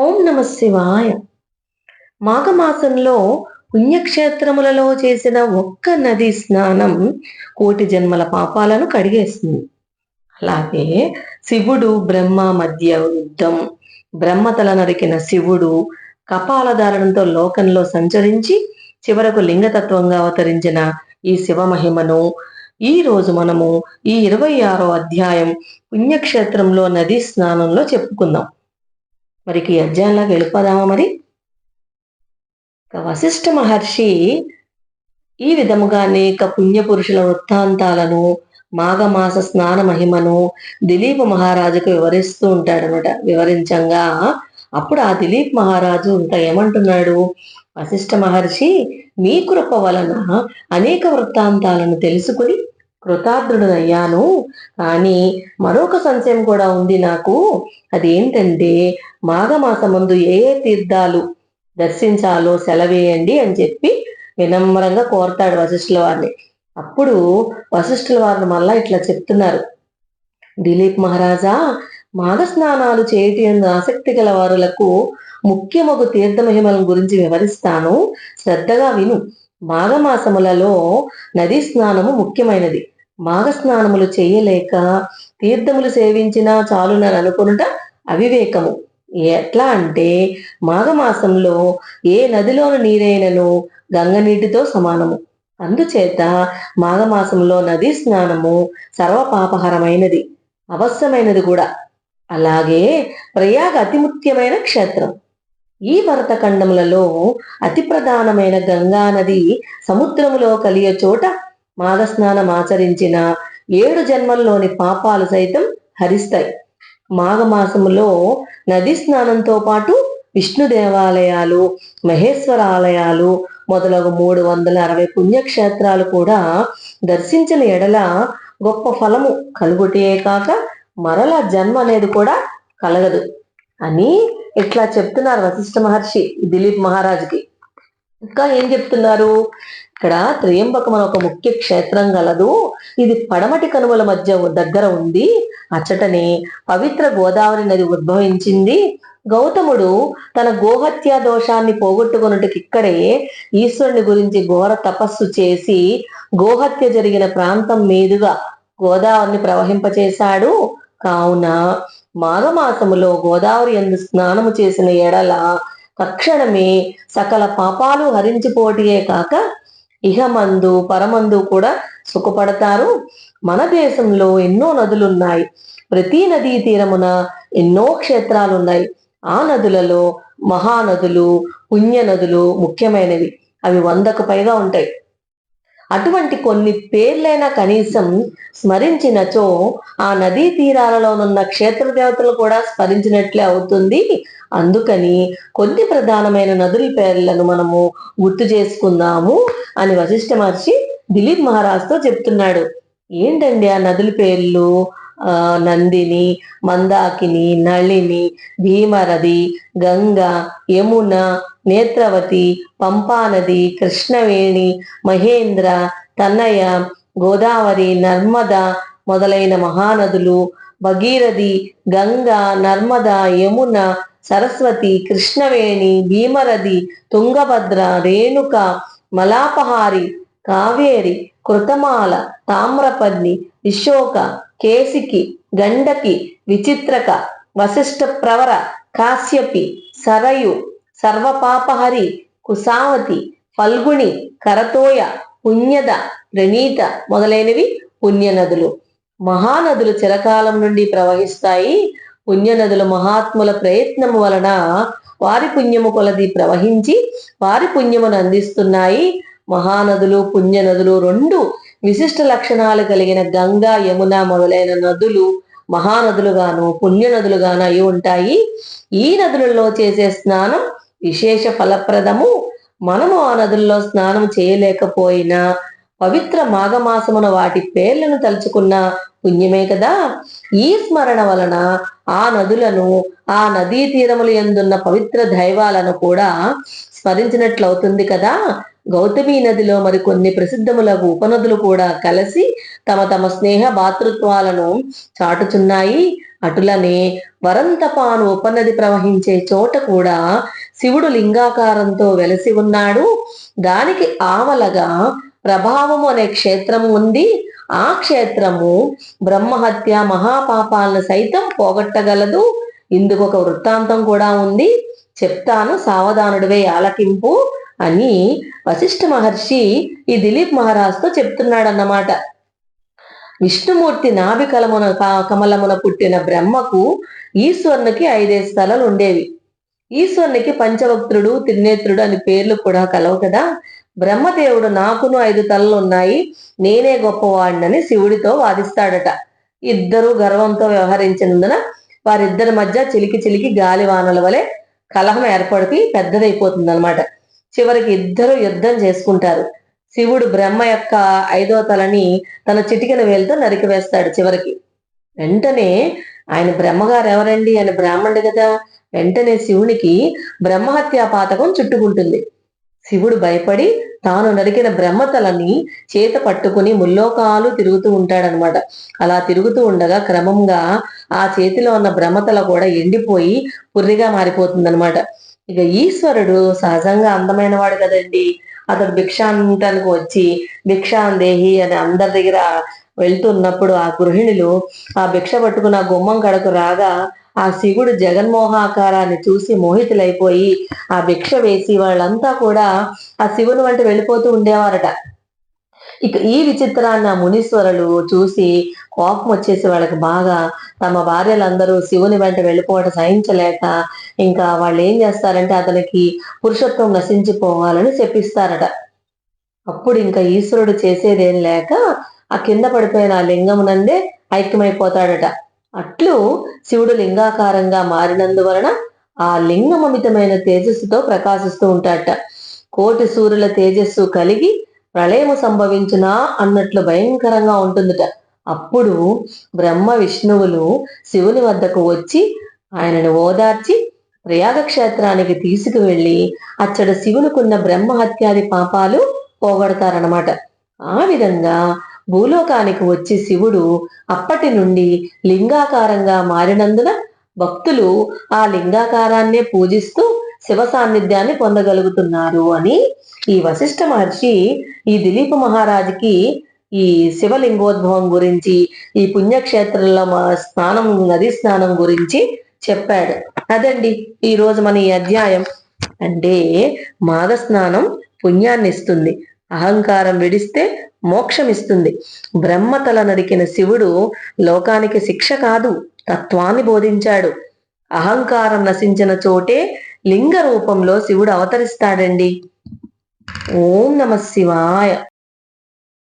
ఓం నమ శివాయ. మాఘమాసంలో పుణ్యక్షేత్రములలో చేసిన ఒక్క నది స్నానం కోటి జన్మల పాపాలను కడిగేస్తుంది. అలాగే శివుడు బ్రహ్మ మధ్య యుద్ధం, బ్రహ్మతల నరికిన శివుడు కపాలధారణంతో లోకంలో సంచరించి చివరకు లింగతత్వంగా అవతరించిన ఈ శివ మహిమను ఈ రోజు మనము ఈ 26వ అధ్యాయం పుణ్యక్షేత్రంలో నది స్నానంలో చెప్పుకుందాం. మరి ఈ అధ్యాయంలోకి వెళ్ళిపోదామా? మరి వశిష్ఠ మహర్షి ఈ విధముగా అనేక పుణ్యపురుషుల వృత్తాంతాలను, మాఘమాస స్నాన మహిమను దిలీప్ మహారాజుకు వివరిస్తూ ఉంటాడనమాట. వివరించంగా అప్పుడు ఆ దిలీప్ మహారాజు ఇంకా ఏమంటున్నాడు, వశిష్ఠ మహర్షి మీ కృప వలన అనేక వృత్తాంతాలను తెలుసుకుని కృతార్థుడనయ్యాను. కానీ మరొక సంశయం కూడా ఉంది నాకు. అదేంటంటే మాఘమాసమందు ఏ తీర్థాలు దర్శించాలో సెలవేయండి అని చెప్పి వినమ్రంగా కోరతాడు వశిష్ఠుల వారిని. అప్పుడు వశిష్ఠుల వారిని మళ్ళా ఇట్లా చెప్తున్నారు, దిలీప్ మహారాజా, మాఘ స్నానాలు చేయటి ఆసక్తి గల వారులకు ముఖ్యమగు తీర్థ మహిమల గురించి వివరిస్తాను, శ్రద్ధగా విను. మాఘమాసములలో నదీ స్నానము ముఖ్యమైనది. మాఘ స్నానములు చేయలేక తీర్థములు సేవించినా చాలునని అనుకునుట అవివేకము. ఎట్లా అంటే మాఘమాసంలో ఏ నదిలోని నీరైనను గంగ నీటితో సమానము. అందుచేత మాఘమాసంలో నదీ స్నానము సర్వపాపహరమైనది, అవశ్యమైనది కూడా. అలాగే ప్రయాగ అతి ముఖ్యమైన క్షేత్రం. ఈ భరతఖండములలో అతి ప్రధానమైన గంగా నది సముద్రములో కలియ చోట మాఘస్నానం ఆచరించిన 7 జన్మల్లోని పాపాలు సైతం హరిస్తాయి. మాఘమాసములో నది స్నానంతో పాటు విష్ణు దేవాలయాలు, మహేశ్వర ఆలయాలు మొదలగు 360 పుణ్యక్షేత్రాలు కూడా దర్శించిన ఎడల గొప్ప ఫలము కలుగుటే కాక మరల జన్మ అనేది కూడా కలగదు అని ఇట్లా చెప్తున్నారు వశిష్ఠ మహర్షి దిలీప్ మహారాజుకి. ఇంకా ఏం చెప్తున్నారు, ఇక్కడ త్రయంబకం అని ఒక ముఖ్య క్షేత్రం గలదు. ఇది పడమటి కనుమల మధ్య దగ్గర ఉంది. అచ్చటనే పవిత్ర గోదావరి నది ఉద్భవించింది. గౌతముడు తన గోహత్య దోషాన్ని పోగొట్టుకున్నట్టుకు ఇక్కడే ఈశ్వరుని గురించి ఘోర తపస్సు చేసి గోహత్య జరిగిన ప్రాంతం మీదుగా గోదావరిని ప్రవహింపచేశాడు. కావున మాఘమాసములో గోదావరి యందు స్నానము చేసిన ఎడల తక్షణమే సకల పాపాలు హరించిపోటియే కాక ఇహమందు పరమందు కూడా సుఖపడతారు. మన దేశంలో ఎన్నో నదులున్నాయి. ప్రతి నదీ తీరమున ఎన్నో క్షేత్రాలున్నాయి. ఆ నదులలో మహానదులు, పుణ్య నదులు ముఖ్యమైనవి. అవి 100కు పైగా ఉంటాయి. అటువంటి కొన్ని పేర్లైనా కనీసం స్మరించినచో ఆ నదీ తీరాలలోనున్న క్షేత్ర దేవతలు కూడా స్మరించినట్లే అవుతుంది. అందుకని కొన్ని ప్రధానమైన నదుల పేర్లను మనము గుర్తు చేసుకుందాము అని వశిష్ఠ మహర్షి దిలీప్ మహారాజ్తో చెప్తున్నాడు. ఏంటండి ఆ నదుల పేర్లు? నందిని, మందాకిని, నళిని, భీమరది, గంగ, యమున, నేత్రవతి, పంపానది, కృష్ణవేణి, మహేంద్ర, తన్నయ, గోదావరి, నర్మద మొదలైన మహానదులు, భగీరథి, గంగ, నర్మద, యమున, సరస్వతి, కృష్ణవేణి, భీమరది, తుంగభద్ర, రేణుక, మలాపహారి, కావేరి, కృతమాల, తామ్రపర్ణి, విశోక, కేసికి, గండకి, విచిత్రక, వశిష్ఠ ప్రవర, కాశ్యపి, సరయు, సర్వపాపహరి, కుసావతి, ఫల్గుణి, కరతోయ, పుణ్యద, ప్రణీత మొదలైనవి పుణ్యనదులు. మహానదులు చిరకాలం నుండి ప్రవహిస్తాయి. పుణ్యనదులు మహాత్ముల ప్రయత్నము వలన వారి పుణ్యము కొలది ప్రవహించి వారి పుణ్యమును అందిస్తున్నాయి. మహానదులు, పుణ్యనదులు 2 విశిష్ట లక్షణాలు కలిగిన గంగా, యమున మొదలైన నదులు మహానదులుగాను పుణ్యనదులుగాను అయి ఉంటాయి. ఈ నదులలో చేసే స్నానం విశేష ఫలప్రదము. మనము ఆ నదుల్లో స్నానం చేయలేకపోయినా పవిత్ర మాఘమాసమున వాటి పేర్లను తలుచుకున్న పుణ్యమే కదా. ఈ స్మరణ వలన ఆ నదులను, ఆ నదీ తీరములు యందున్న పవిత్ర దైవాలను కూడా స్మరించినట్లవుతుంది కదా. గౌతమి నదిలో మరికొన్ని ప్రసిద్ధములకు ఉపనదులు కూడా కలిసి తమ తమ స్నేహ భాతృత్వాలను చాటుచున్నాయి. అటులనే వరంతపాను ఉపనది ప్రవహించే చోట కూడా శివుడు లింగాకారంతో వెలసి ఉన్నాడు. దానికి ఆవలగా ప్రభావము అనే క్షేత్రం ఉంది. ఆ క్షేత్రము బ్రహ్మహత్య మహాపాపాలను సైతం పోగొట్టగలదు. ఇందుకు ఒక వృత్తాంతం కూడా ఉంది, చెప్తాను, సావధానుడివే ఆలకింపు అని వశిష్ఠ మహర్షి ఈ దిలీప్ మహారాజుతో చెప్తున్నాడన్నమాట. విష్ణుమూర్తి నాభి కమలమున పుట్టిన బ్రహ్మకు ఈశ్వరునికి 5 తలలు ఉండేవి. ఈశ్వరునికి పంచవక్త్రుడు, త్రినేత్రుడు అని పేర్లు కూడా కలవు కదా. బ్రహ్మదేవుడు నాకును 5 తలలు ఉన్నాయి, నేనే గొప్పవాడినని శివుడితో వాదిస్తాడట. ఇద్దరు గర్వంతో వ్యవహరించినందున వారిద్దరి మధ్య చిలికి చిలికి గాలివానల వలె కలహం ఏర్పడితే పెద్దదైపోతుందన్నమాట. చివరికి ఇద్దరు యుద్ధం చేసుకుంటారు. శివుడు బ్రహ్మ యొక్క 5వ తలని తన చిటికెన వేలుతో నరికివేస్తాడు చివరికి. వెంటనే ఆయన బ్రహ్మగారు ఎవరండి అని బ్రాహ్మణుడు కదా. వెంటనే శివునికి బ్రహ్మహత్యా పాతకం చుట్టుకుంటుంది. శివుడు భయపడి తాను నరికిన బ్రహ్మతలని చేత పట్టుకుని ముల్లోకాలు తిరుగుతూ ఉంటాడనమాట. అలా తిరుగుతూ ఉండగా క్రమంగా ఆ చేతిలో ఉన్న బ్రహ్మతల కూడా ఎండిపోయి పుర్రిగా మారిపోతుందనమాట. ఇక ఈశ్వరుడు సహజంగా అందమైన వాడు కదండి. అతడు భిక్షాంతానికి వచ్చి భిక్షాందేహి అని అందరి దగ్గర వెళ్తున్నప్పుడు ఆ గృహిణులు ఆ భిక్ష పట్టుకుని ఆ గుమ్మం కడకు రాగా ఆ శివుడు జగన్మోహాకారాన్ని చూసి మోహితులైపోయి ఆ భిక్ష వేసి వాళ్ళంతా కూడా ఆ శివుని వంటి వెళ్ళిపోతూ ఉండేవారట. ఇక ఈ విచిత్రాన్ని ఆ మునీశ్వరులు చూసి కోపం వచ్చేసి వాళ్ళకి బాగా తమ భార్యలందరూ శివుని వెంట వెళ్ళిపోవడం సహించలేక ఇంకా వాళ్ళు ఏం చేస్తారంటే అతనికి పురుషత్వం నశించిపోవాలని చెప్పిస్తారట. అప్పుడు ఇంకా ఈశ్వరుడు చేసేదేం లేక ఆ కింద పడిపోయిన ఆ లింగమునందే ఐక్యమైపోతాడట. అట్లు శివుడు లింగాకారంగా మారినందువలన ఆ లింగమమితమైన తేజస్సుతో ప్రకాశిస్తూ ఉంటాడట. 1,000,000 సూర్యుల తేజస్సు కలిగి ప్రళయము సంభవించునా అన్నట్లు భయంకరంగా ఉంటుందట. అప్పుడు బ్రహ్మ విష్ణువులు శివుని వద్దకు వచ్చి ఆయనను ఓదార్చి ప్రయాగ క్షేత్రానికి తీసుకువెళ్లి అచ్చట శివునికున్న బ్రహ్మహత్యాది పాపాలు పోగొడతారనమాట. ఆ విధంగా భూలోకానికి వచ్చి శివుడు అప్పటి నుండి లింగాకారంగా మారినందున భక్తులు ఆ లింగాకారాన్నే పూజిస్తూ శివ సాన్నిధ్యాన్ని పొందగలుగుతున్నారు అని ఈ వశిష్ఠ మహర్షి ఈ దిలీప మహారాజుకి ఈ శివలింగోద్భవం గురించి, ఈ పుణ్యక్షేత్రంలో స్నానం, నది స్నానం గురించి చెప్పాడు. అదండి ఈ రోజు మన ఈ అధ్యాయం. అంటే మాఘ స్నానం పుణ్యాన్ని ఇస్తుంది, అహంకారం విడిస్తే మోక్షం ఇస్తుంది. బ్రహ్మతల నరికిన శివుడు లోకానికి శిక్ష కాదు, తత్వాన్ని బోధించాడు. అహంకారం నశించిన చోటే లింగ రూపంలో శివుడు అవతరిస్తాడండి. ఓం నమ శివాయ.